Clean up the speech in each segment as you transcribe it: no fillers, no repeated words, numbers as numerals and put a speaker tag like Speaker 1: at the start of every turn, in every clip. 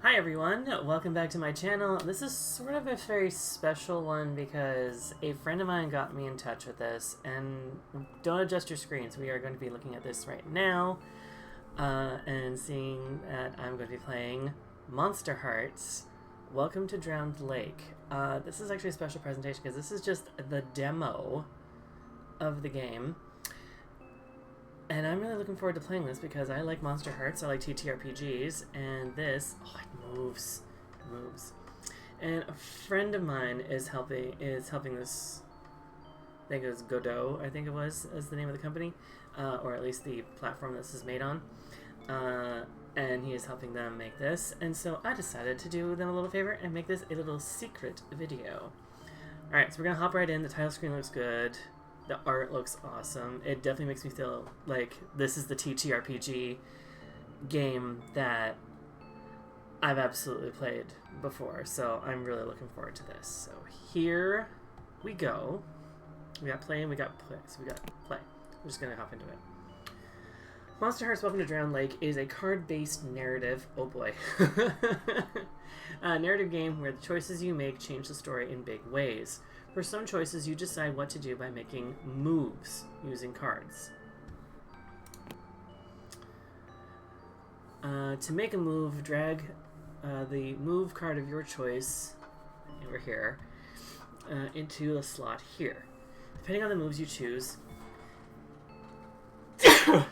Speaker 1: Hi everyone, welcome back to my channel. This is sort of a very special one because a friend of mine got me in touch with this, and don't adjust your screens, we are going to be looking at this right now and seeing that I'm going to be playing Monster Hearts Welcome to Drowned Lake. This is actually a special presentation because this is just the demo of the game. And I'm really looking forward to playing this because I like Monster Hearts, I like ttrpgs, and this, oh, it moves. It moves. And a friend of mine is helping this, I think it was Godot, I think it was, as the name of the company, or at least the platform this is made on. And he is helping them make this, and so I decided to do them a little favor and make this a little secret video. Alright, so we're gonna hop right in. The title screen looks good. The art looks awesome. It definitely makes me feel like this is the ttrpg game that I've absolutely played before, so I'm really looking forward to this. So here we go. We got play and we got play. So we got play. We're just gonna hop into it. Monster Hearts Welcome to Drowned Lake is a card-based narrative, oh boy, a narrative game where the choices you make change the story in big ways. For some choices, you decide what to do by making moves using cards. To make a move, drag the move card of your choice, over here, into the slot here. Depending on the moves you choose, I'm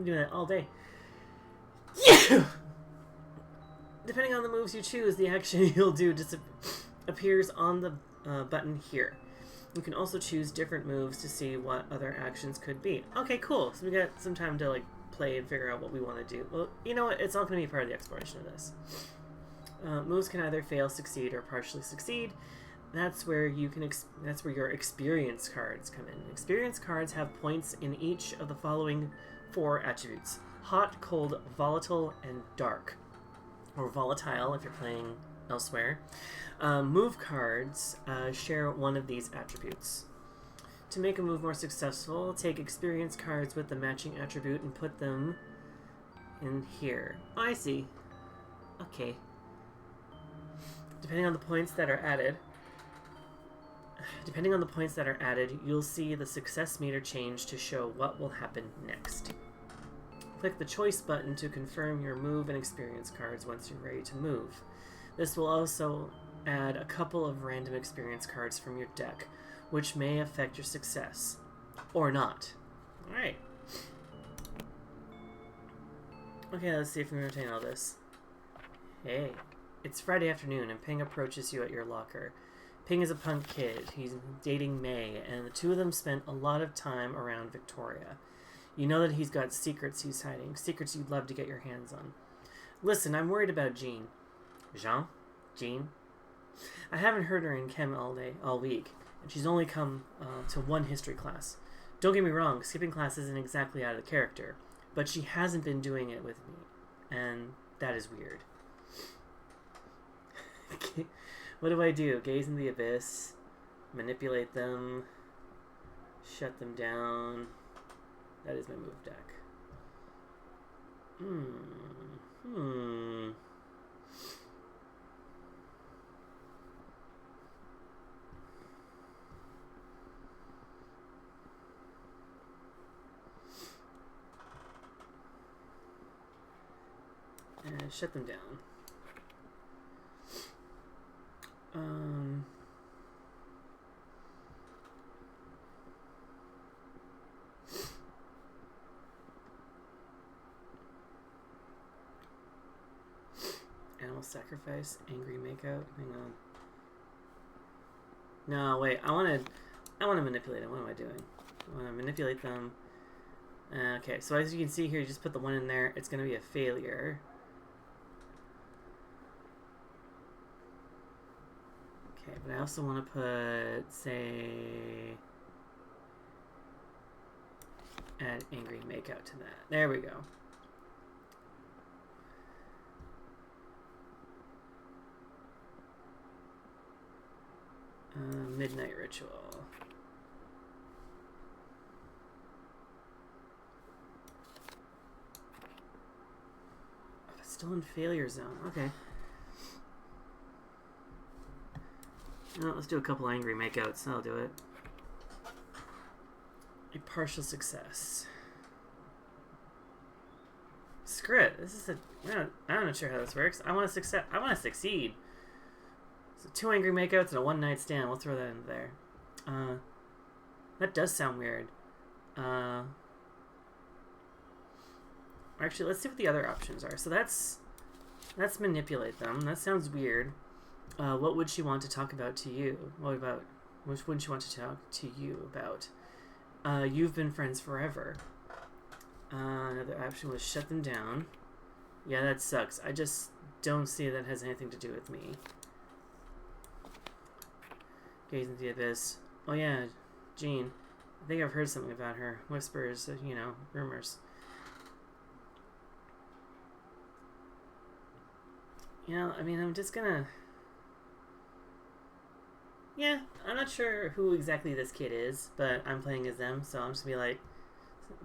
Speaker 1: doing that all day. Depending on the moves you choose, the action you'll do appears on the button here. You can also choose different moves to see what other actions could be. Okay, cool. So we got some time to play and figure out what we want to do. Well, you know what? It's all going to be part of the exploration of this. Moves can either fail, succeed, or partially succeed. That's where your experience cards come in. Experience cards have points in each of the following 4 attributes: hot, cold, volatile, and dark, or volatile if you're playing elsewhere. Move cards share one of these attributes. To make a move more successful, take experience cards with the matching attribute and put them in here. Oh, I see. Okay. Depending on the points that are added, you'll see the success meter change to show what will happen next. Click the choice button to confirm your move and experience cards once you're ready to move. This will also add a couple of random experience cards from your deck, which may affect your success. Or not. Alright. Okay, let's see if we can retain all this. Hey. It's Friday afternoon, and Ping approaches you at your locker. Ping is a punk kid. He's dating May, and the two of them spent a lot of time around Victoria. You know that he's got secrets he's hiding, secrets you'd love to get your hands on. Listen, I'm worried about Jean. Jean? Jean? I haven't heard her in chem all week, and she's only come to one history class. Don't get me wrong, skipping class isn't exactly out of the character, but she hasn't been doing it with me, and that is weird. What do I do? Gaze in the abyss, manipulate them, shut them down. That is my move deck. And shut them down. Animal sacrifice, angry makeout. Hang on. No, wait. I want to manipulate them. What am I doing? I want to manipulate them. Okay, so as you can see here, you just put the one in there. It's going to be a failure. Okay, but I also want to put, say, add angry makeout to that. There we go. Midnight Ritual. Still in failure zone. Okay. Well, let's do a couple angry makeouts. That'll do it. A partial success. Screw it. This is I'm not sure how this works. I want to succeed. So 2 angry makeouts and a 1-night stand. We'll throw that in there. That does sound weird. Actually, let's see what the other options are. So let's manipulate them. That sounds weird. What would she want to talk about to you? What would she want to talk to you about? You've been friends forever. Another option was shut them down. Yeah, that sucks. I just don't see that has anything to do with me. Gaze into the abyss. Oh yeah, Jean. I think I've heard something about her. Whispers, rumors. I mean, I'm just gonna... Yeah, I'm not sure who exactly this kid is, but I'm playing as them, so I'm just gonna be like,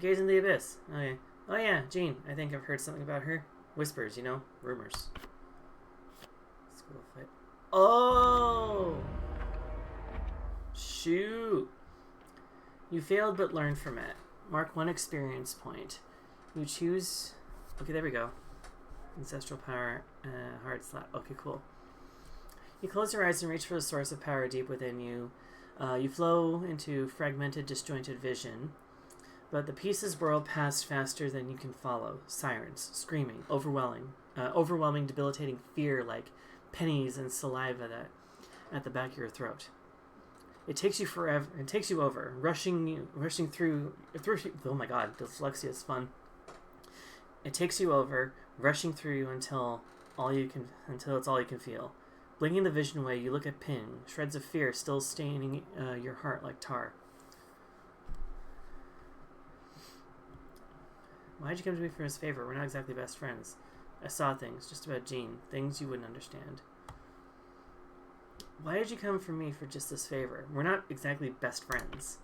Speaker 1: gaze in the abyss. Okay. Oh yeah, Jean. I think I've heard something about her. Whispers, rumors. School fight. Oh! Shoot. You failed but learned from it. Mark 1 experience point. You choose... Okay, there we go. Ancestral power, hard slap. Okay, cool. You close your eyes and reach for the source of power deep within you. You flow into fragmented, disjointed vision, but the pieces whirl past faster than you can follow. Sirens, screaming, overwhelming, debilitating fear like pennies and saliva at the back of your throat. It takes you forever. It takes you over, rushing through. Oh my God, dyslexia is fun. It takes you over, rushing through you until it's all you can feel. Blinking the vision away, you look at Ping, shreds of fear still staining your heart like tar. Why'd you come to me for his favor? We're not exactly best friends. I saw things, just about Jean, things you wouldn't understand. Why did you come for me for just this favor? We're not exactly best friends.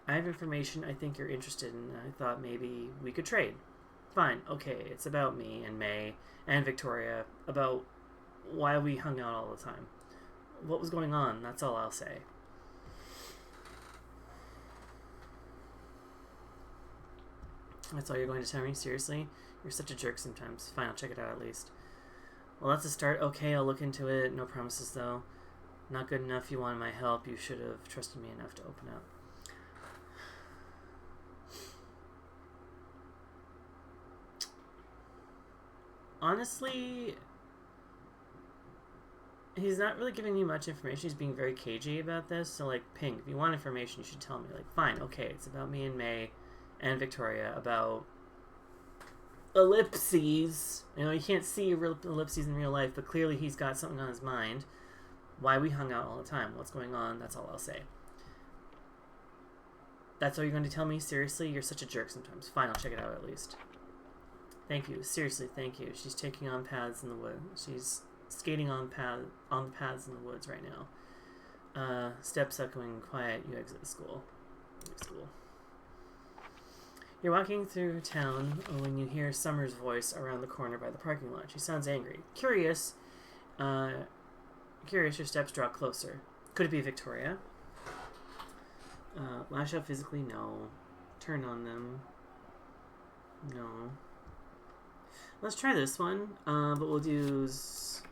Speaker 1: I have information I think you're interested in, and I thought maybe we could trade. Fine, okay, it's about me and May and Victoria, about why we hung out all the time. What was going on, that's all I'll say. That's all you're going to tell me? Seriously? You're such a jerk sometimes. Fine, I'll check it out at least. Well, that's a start. Okay, I'll look into it. No promises, though. Not good enough. You wanted my help. You should have trusted me enough to open up. Honestly, he's not really giving me much information. He's being very cagey about this. So, like, Ping, if you want information, you should tell me. Like, fine, okay, it's about me and May and Victoria, about ellipses. You can't see ellipses in real life, but clearly he's got something on his mind. Why we hung out all the time. What's going on? That's all I'll say. That's all you're going to tell me? Seriously? You're such a jerk sometimes. Fine, I'll check it out at least. Thank you. Seriously, thank you. She's taking on paths in the woods. She's skating on the paths in the woods right now. Steps echoing quiet. You exit the school. You're walking through town when you hear Summer's voice around the corner by the parking lot. She sounds angry. Curious, your steps draw closer. Could it be Victoria? Lash out physically? No. Turn on them? No. Let's try this one, but we'll use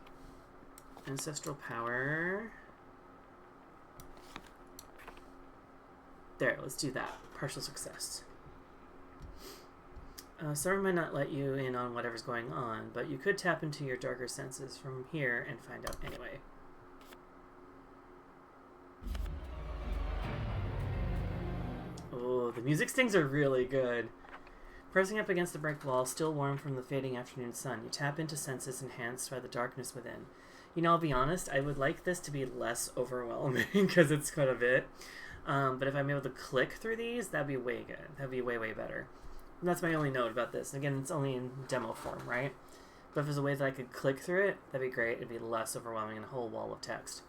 Speaker 1: Ancestral Power. There, let's do that. Partial success. Summer might not let you in on whatever's going on, but you could tap into your darker senses from here and find out anyway. Oh, the music stings are really good. Pressing up against the brick wall, still warm from the fading afternoon sun, you tap into senses enhanced by the darkness within. I'll be honest, I would like this to be less overwhelming, because it's quite a bit. But if I'm able to click through these, that'd be way good. That'd be way, way better. And that's my only note about this. Again, it's only in demo form, right? But if there's a way that I could click through it, that'd be great. It'd be less overwhelming than a whole wall of text.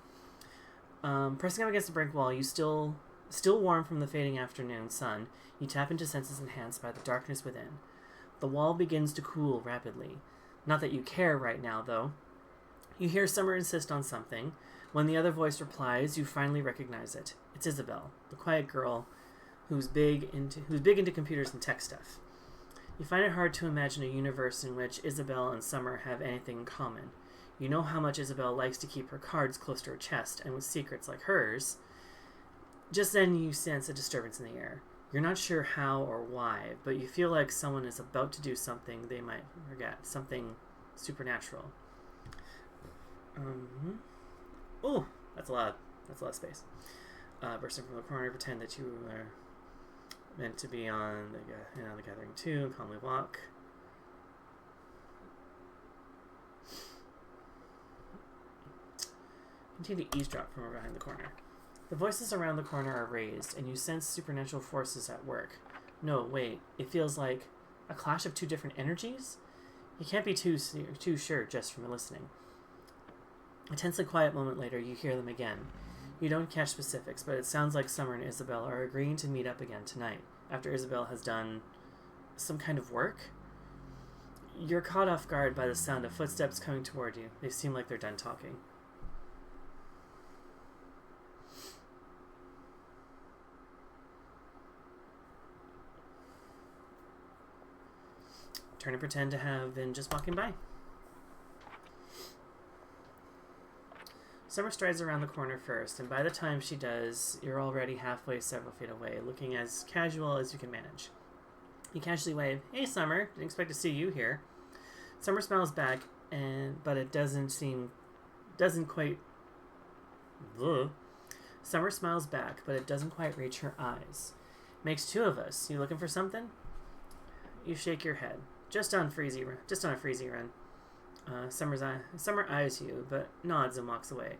Speaker 1: Pressing up against the brick wall, you still warm from the fading afternoon sun, you tap into senses enhanced by the darkness within. The wall begins to cool rapidly. Not that you care right now, though. You hear Summer insist on something. When the other voice replies, you finally recognize it. It's Isabel, the quiet girl who's big into computers and tech stuff. You find it hard to imagine a universe in which Isabel and Summer have anything in common. You know how much Isabel likes to keep her cards close to her chest, and with secrets like hers. Just then you sense a disturbance in the air. You're not sure how or why, but you feel like someone is about to do something they might forget. Something supernatural. Oh, that's a lot of space. Bursting from the corner, pretend that you are meant to be on the gathering 2, calmly walk. Continue to eavesdrop from behind the corner. The voices around the corner are raised, and you sense supernatural forces at work. No, wait, it feels like a clash of two different energies? You can't be too sure just from listening. A tensely quiet moment later, you hear them again. You don't catch specifics, but it sounds like Summer and Isabel are agreeing to meet up again tonight, after Isabel has done some kind of work. You're caught off guard by the sound of footsteps coming toward you. They seem like they're done talking. Turn and pretend to have been just walking by. Summer strides around the corner first, and by the time she does, you're already halfway several feet away, looking as casual as you can manage. You casually wave, "Hey, Summer, didn't expect to see you here." Summer smiles back, but it doesn't quite... Ugh. Summer smiles back, but it doesn't quite reach her eyes. Makes two of us. You looking for something? You shake your head. Just on a freezy run. Summer eyes you, but nods and walks away.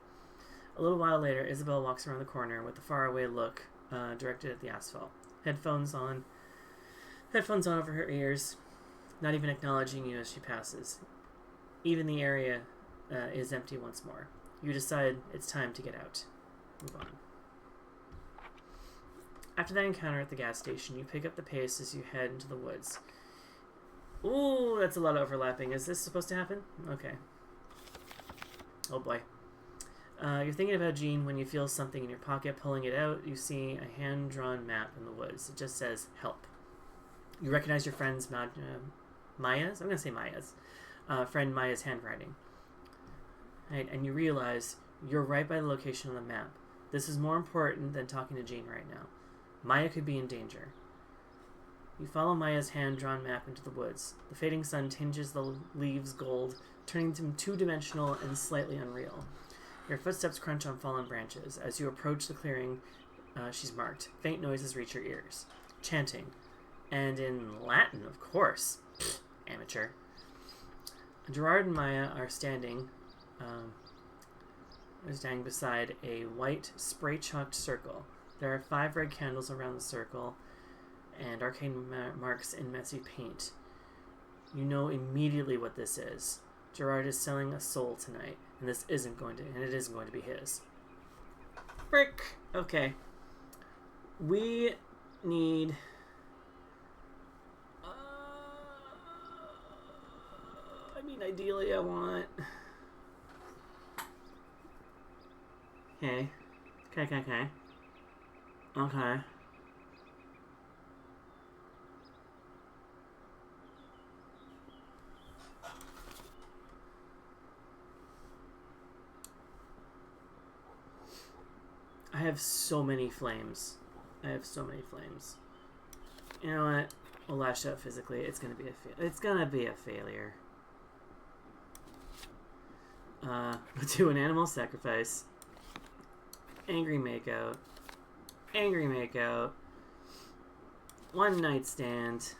Speaker 1: A little while later, Isabel walks around the corner with a faraway look directed at the asphalt. Headphones on over her ears, not even acknowledging you as she passes. Even the area is empty once more. You decide it's time to get out. Move on. After that encounter at the gas station, you pick up the pace as you head into the woods. Ooh, that's a lot of overlapping. Is this supposed to happen? Okay. Oh boy. You're thinking about Jean when you feel something in your pocket. Pulling it out, you see a hand-drawn map in the woods. It just says, "Help." You recognize your friend's Maya's? I'm going to say Maya's. Friend Maya's handwriting. Right, and you realize you're right by the location on the map. This is more important than talking to Jean right now. Maya could be in danger. You follow Maya's hand-drawn map into the woods. The fading sun tinges the leaves gold, turning them two-dimensional and slightly unreal. Your footsteps crunch on fallen branches. As you approach the clearing she's marked, faint noises reach your ears. Chanting. And in Latin, of course. Pfft, amateur. Gerard and Maya are standing beside a white, spray-chalked circle. There are 5 red candles around the circle, and arcane marks in messy paint. You know immediately what this is. Gerard is selling a soul tonight, and it isn't going to be his. Frick! Okay. We need... ideally I want... Okay. Okay. I have so many flames. You know what? We'll lash out physically. It's gonna be a failure. We'll do an animal sacrifice. Angry makeout. One night stand.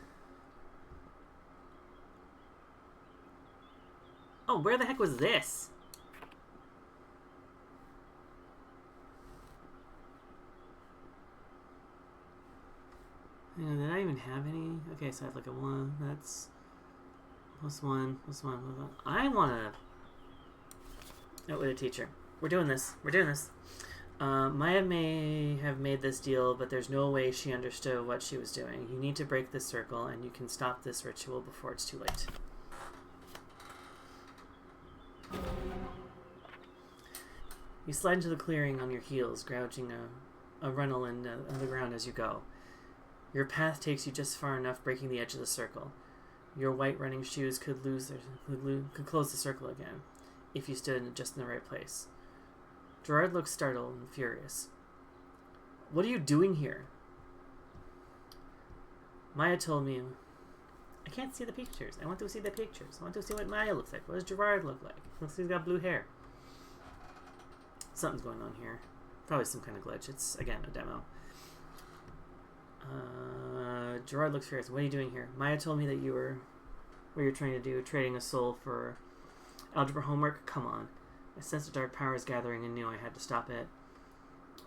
Speaker 1: Oh, where the heck was this? Did I even have any? Okay, so I have like a 1. That's +1. I wanna outwit a teacher. We're doing this. Maya may have made this deal, but there's no way she understood what she was doing. You need to break this circle, and you can stop this ritual before it's too late. You slide into the clearing on your heels, gouging a runnel in the ground as you go. Your path takes you just far enough, breaking the edge of the circle. Your white running shoes could close the circle again, if you stood just in the right place. Gerard looks startled and furious. What are you doing here? Maya told me... I can't see the pictures. I want to see the pictures. I want to see what Maya looks like. What does Gerard look like? Looks like he's got blue hair. Something's going on here. Probably some kind of glitch. It's, again, a demo. Gerard looks furious. What are you doing here? Maya told me that you were... What you're trying to do, trading a soul for algebra homework? Come on. I sensed a dark power is gathering and knew I had to stop it.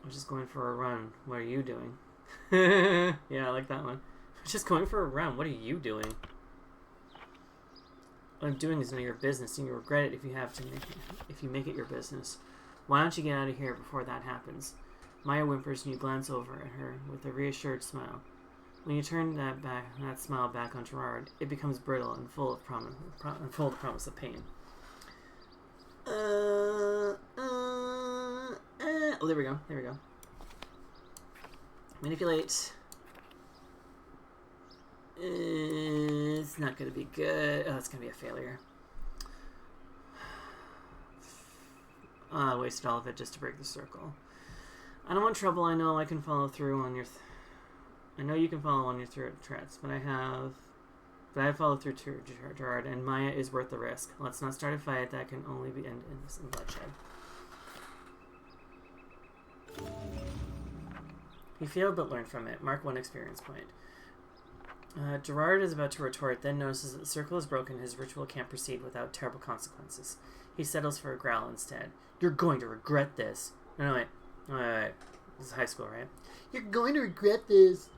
Speaker 1: I was just going for a run. What are you doing? Yeah, I like that one. I'm just going for a run. What are you doing? What I'm doing is none of your business, and you regret it if you make it your business. Why don't you get out of here before that happens? Maya whimpers and you glance over at her with a reassured smile. When you turn that smile back on Gerard, it becomes brittle and full of promise of pain. Oh, there we go. There we go. Manipulate. It's not going to be good. Oh, it's going to be a failure. I wasted all of it just to break the circle. I don't want trouble. I know I can follow through on your... I know you can follow on your threats, but I have followed through to Gerard, and Maya is worth the risk. Let's not start a fight that can only be end in bloodshed. He failed but learned from it. Mark 1 experience point. Gerard is about to retort, then notices that the circle is broken. His ritual can't proceed without terrible consequences. He settles for a growl instead. You're going to regret this. No, wait. Wait. This is high school, right? You're going to regret this.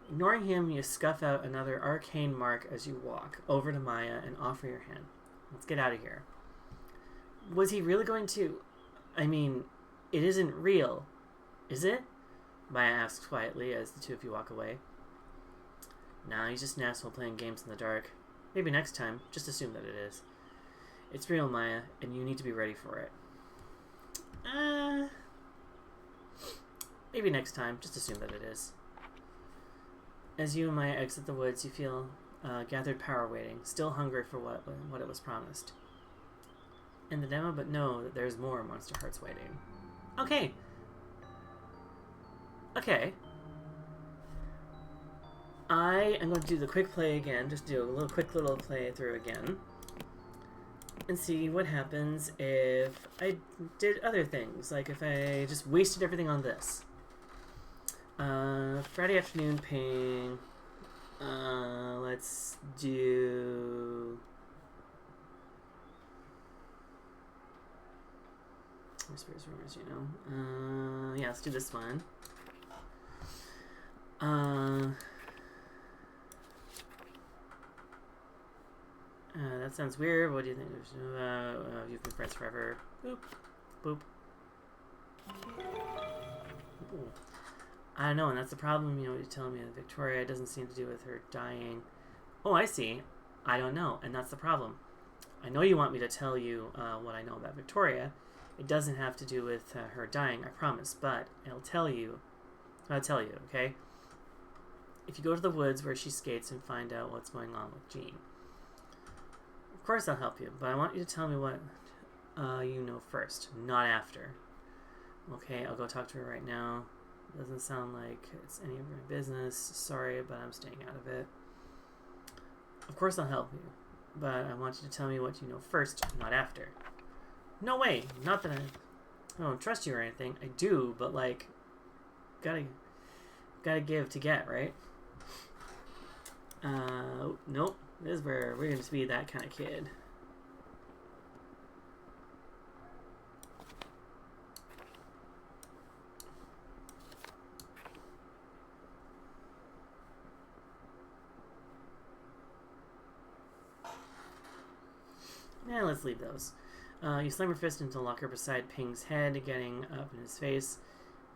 Speaker 1: Ignoring him, you scuff out another arcane mark as you walk over to Maya and offer your hand. Let's get out of here. Was he really going to... I mean, it isn't real, is it? Maya asks quietly as the two of you walk away. Nah, he's just an asshole playing games in the dark. Maybe next time, just assume that it is. It's real, Maya, and you need to be ready for it. Maybe next time, just assume that it is. As you and Maya exit the woods, you feel gathered power waiting, still hungry for what it was promised. In the demo, but know that there's more Monster Hearts waiting. Okay. Okay. I am going to do the quick play again, just do a quick little playthrough again, and see what happens if I did other things, like if I just wasted everything on this. Friday afternoon ping. Let's do... Whispers, rumors, you know. Yeah, let's do this one. That sounds weird. What do you think? You've been friends forever. Boop. Boop. Ooh. I don't know, and that's the problem, you know, you're telling me that Victoria doesn't seem to do with her dying. Oh, I see. I don't know, and that's the problem. I know you want me to tell you what I know about Victoria. It doesn't have to do with her dying, I promise, but I'll tell you, okay? If you go to the woods where she skates and find out what's going on with Jean. Of course I'll help you, but I want you to tell me what you know first, not after. Okay, I'll go talk to her right now. Doesn't sound like it's any of your business. Sorry, but I'm staying out of it. Of course I'll help you, but I want you to tell me what you know first, not after. No way! Not that I don't trust you or anything. I do, but like, gotta give to get, right? Nope. This is where we're going to be that kind of kid. Yeah, let's leave those. You slam your fist into the locker beside Ping's head, getting up in his face.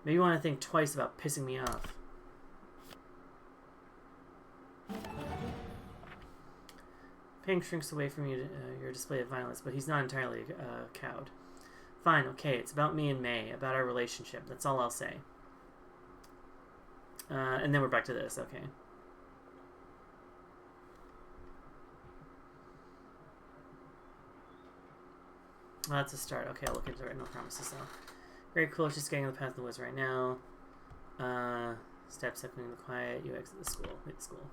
Speaker 1: Maybe you want to think twice about pissing me off. Ping shrinks away from you, your display of violence, but he's not entirely cowed. Fine, okay, it's about me and May, about our relationship. That's all I'll say. And then we're back to this, okay. Well, that's a start. Okay, I'll look into it. No promises, though. Very cool. She's getting on the path of the woods right now. Steps echoing in the quiet. You exit the school. Leave the school.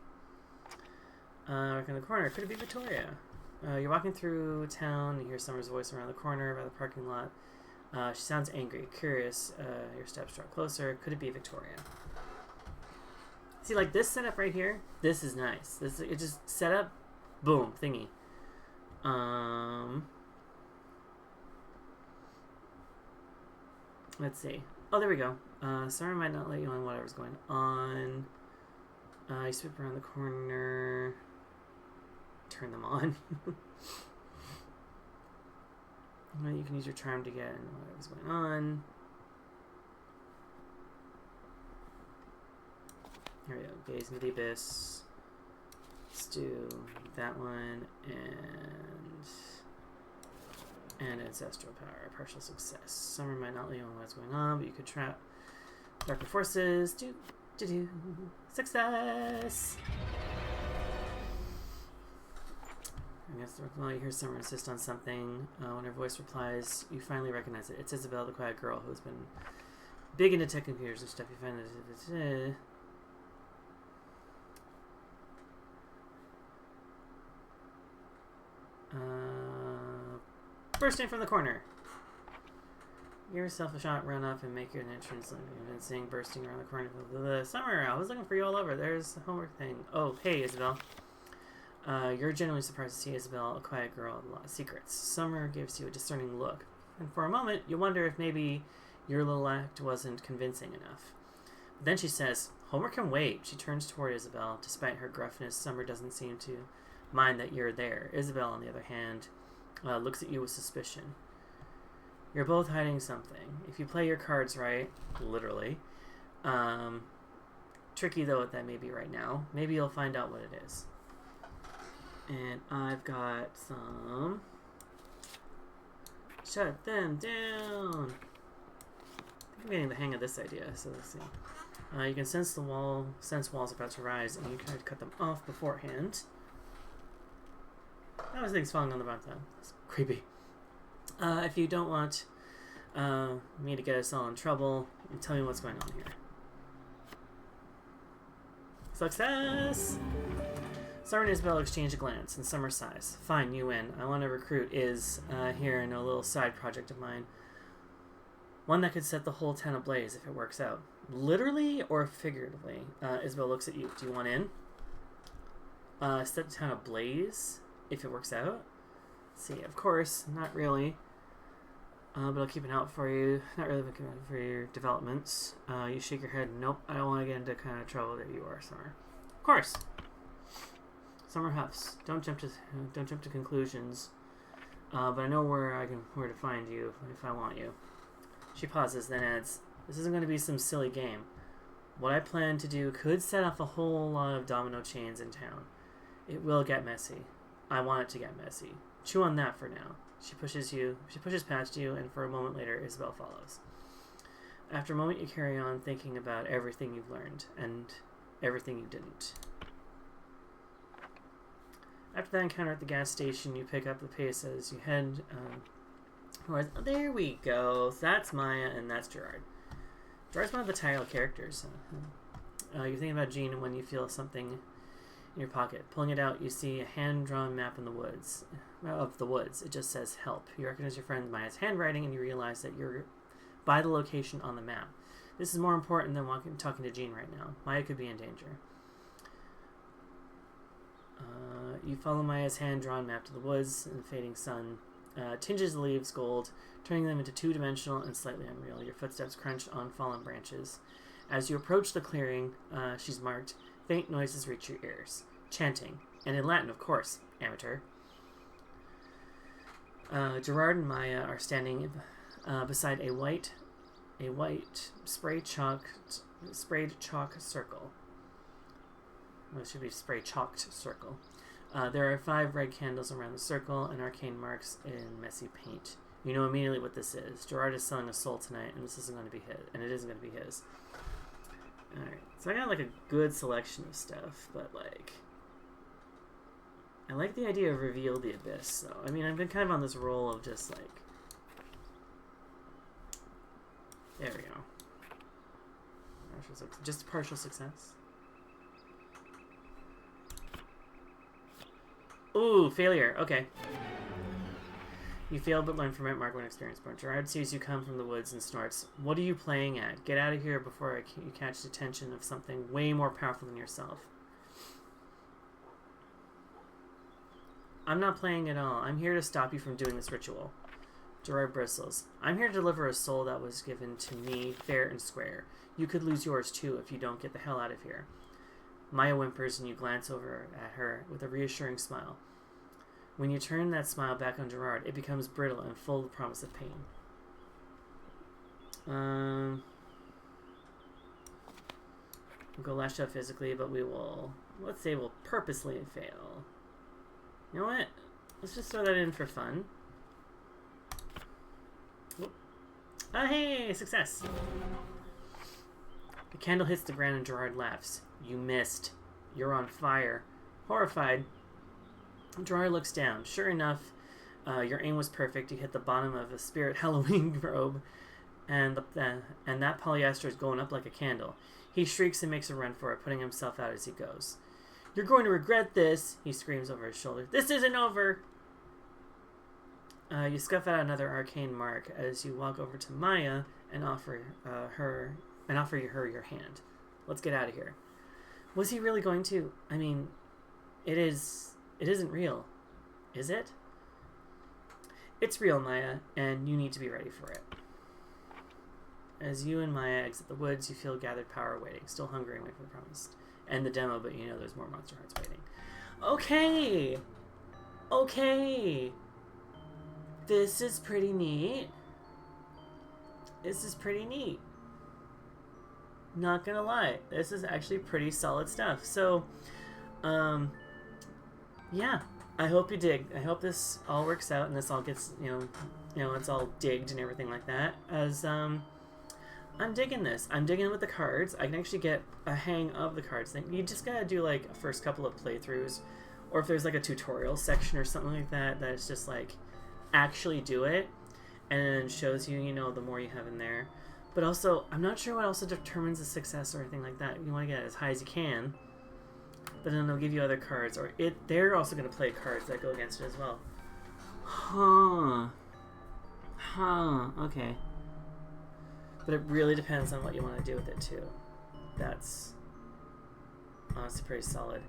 Speaker 1: Work in the corner. Could it be Victoria? You're walking through town. You hear Summer's voice around the corner by the parking lot. She sounds angry, curious. Your steps draw closer. Could it be Victoria? See, like this setup right here. This is nice. It just set up. Boom. Thingy. Let's see. Oh, there we go. Summer might not let you on whatever's going on. You sweep around the corner. Turn them on. You can use your charm to get in whatever's going on. Here we go. Gaze into the abyss. Let's do that one and ancestral power. Partial success. Summer might not let you on what's going on, but you could trap darker forces. Success! I guess you hear Summer insist on something. When her voice replies, you finally recognize it. It's Isabel, the quiet girl who's been big into tech computers and stuff. You find it. Bursting from the corner. Give yourself a shot, run up, and make your entrance convincing. Bursting around the corner. Summer, I was looking for you all over. There's the homework thing. Oh, hey, Isabel. You're genuinely surprised to see Isabel, a quiet girl with a lot of secrets. Summer gives you a discerning look. And for a moment, you wonder if maybe your little act wasn't convincing enough. But then she says, homework can wait. She turns toward Isabel. Despite her gruffness, Summer doesn't seem to mind that you're there. Isabel, on the other hand, looks at you with suspicion. You're both hiding something. If you play your cards right, literally, tricky though that may be right now, maybe you'll find out what it is. And I've got some... Shut them down! I'm getting the hang of this idea, so let's see. You can sense walls about to rise, and you try to cut them off beforehand. That was things falling on the bottom. That's creepy. If you don't want me to get us all in trouble, tell me what's going on here. Success! Summer and Isabel exchange a glance, and Summer sighs. Fine, you win. I want to recruit here in a little side project of mine. One that could set the whole town ablaze if it works out. Literally or figuratively? Isabel looks at you. Do you want in? Set the town ablaze if it works out? Let's see, of course, not really. But I'll keep an eye out for you. Not really looking out for your developments. You shake your head. Nope, I don't want to get into kind of trouble that you are, Summer. Of course. Summer huffs. Don't jump to conclusions. But I know where to find you if I want you. She pauses, then adds, "This isn't going to be some silly game. What I plan to do could set off a whole lot of domino chains in town. It will get messy. I want it to get messy. Chew on that for now." She pushes past you, and for a moment later, Isabel follows. After a moment, you carry on thinking about everything you've learned and everything you didn't. After that encounter at the gas station, you pick up the pace as you head there we go. So that's Maya, and that's Gerard. Gerard's one of the title characters. You're thinking about Jean when you feel something in your pocket. Pulling it out, you see a hand-drawn map in the woods. It just says help. You recognize your friend Maya's handwriting, and you realize that you're by the location on the map. This is more important than talking to Jean right now. Maya could be in danger. You follow Maya's hand-drawn map to the woods, and the fading sun tinges the leaves gold, turning them into two-dimensional and slightly unreal. Your footsteps crunch on fallen branches. As you approach the clearing she's marked, faint noises reach your ears. Chanting. And in Latin, of course. Amateur. Gerard and Maya are standing beside a white sprayed chalk circle. Well, it should be spray chalked circle. There are 5 red candles around the circle and arcane marks in messy paint. You know immediately what this is. Gerard is selling a soul tonight, and this isn't going to be his, and it isn't going to be his. Alright, so I got like a good selection of stuff, but like, I like the idea of Reveal the Abyss, though. I mean, I've been kind of on this roll of just like, there we go. Just partial success. Ooh, failure. Okay. You failed but learn from it. Mark 1 experience point. Gerard sees you come from the woods and snorts. What are you playing at? Get out of here before you catch the attention of something way more powerful than yourself. I'm not playing at all. I'm here to stop you from doing this ritual. Gerard bristles. I'm here to deliver a soul that was given to me fair and square. You could lose yours too if you don't get the hell out of here. Maya whimpers and you glance over at her with a reassuring smile. When you turn that smile back on Gerard, it becomes brittle and full of the promise of pain. We'll go lashed out physically, but we will, let's say we'll purposely fail. You know what? Let's just throw that in for fun. Oh, hey! Success! The candle hits the ground and Gerard laughs. You missed. You're on fire. Horrified, Gerard looks down. Sure enough, your aim was perfect. You hit the bottom of a spirit Halloween robe, and that polyester is going up like a candle. He shrieks and makes a run for it, putting himself out as he goes. You're going to regret this, he screams over his shoulder. This isn't over! You scuff out another arcane mark as you walk over to Maya and offer her your hand. Let's get out of here. Was he really going to? I mean, it isn't real, is it? It's real, Maya, and you need to be ready for it. As you and Maya exit the woods, you feel gathered power waiting, still hungry and waiting for the promised. End the demo, but you know there's more Monster Hearts waiting. Okay! Okay! This is pretty neat. This is pretty neat. Not gonna lie, this is actually pretty solid stuff. So, yeah, I hope you dig. I hope this all works out and this all gets, you know, it's all digged and everything like that. As, I'm digging this. I'm digging with the cards. I can actually get a hang of the cards thing. You just gotta do, like, a first couple of playthroughs, or if there's, like, a tutorial section or something like that, that it's just, like, actually do it, and then shows you, you know, the more you have in there. But also, I'm not sure what also determines the success or anything like that. You want to get it as high as you can, but then they'll give you other cards, or they're also going to play cards that go against it as well. Okay. But it really depends on what you want to do with it too. That's honestly pretty solid.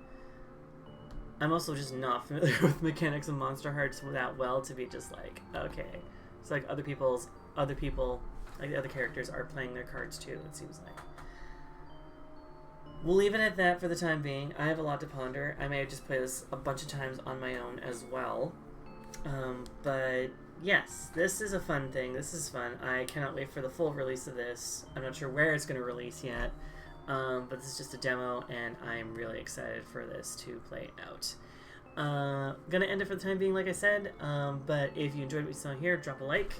Speaker 1: I'm also just not familiar with mechanics of Monster Hearts that well to be just like, okay. It's like other people, like the other characters are playing their cards too, it seems like. We'll leave it at that for the time being. I have a lot to ponder. I may just play this a bunch of times on my own as well. But yes, this is a fun thing. This is fun. I cannot wait for the full release of this. I'm not sure where it's going to release yet. But this is just a demo, and I'm really excited for this to play out. Gonna end it for the time being, like I said. But if you enjoyed what you saw here, drop a like,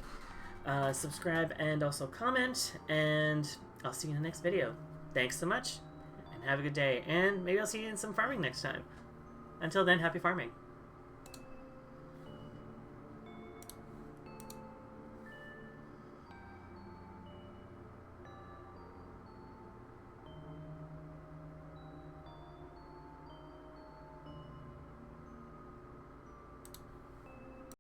Speaker 1: subscribe, and also comment. And I'll see you in the next video. Thanks so much, and have a good day. And maybe I'll see you in some farming next time. Until then, happy farming.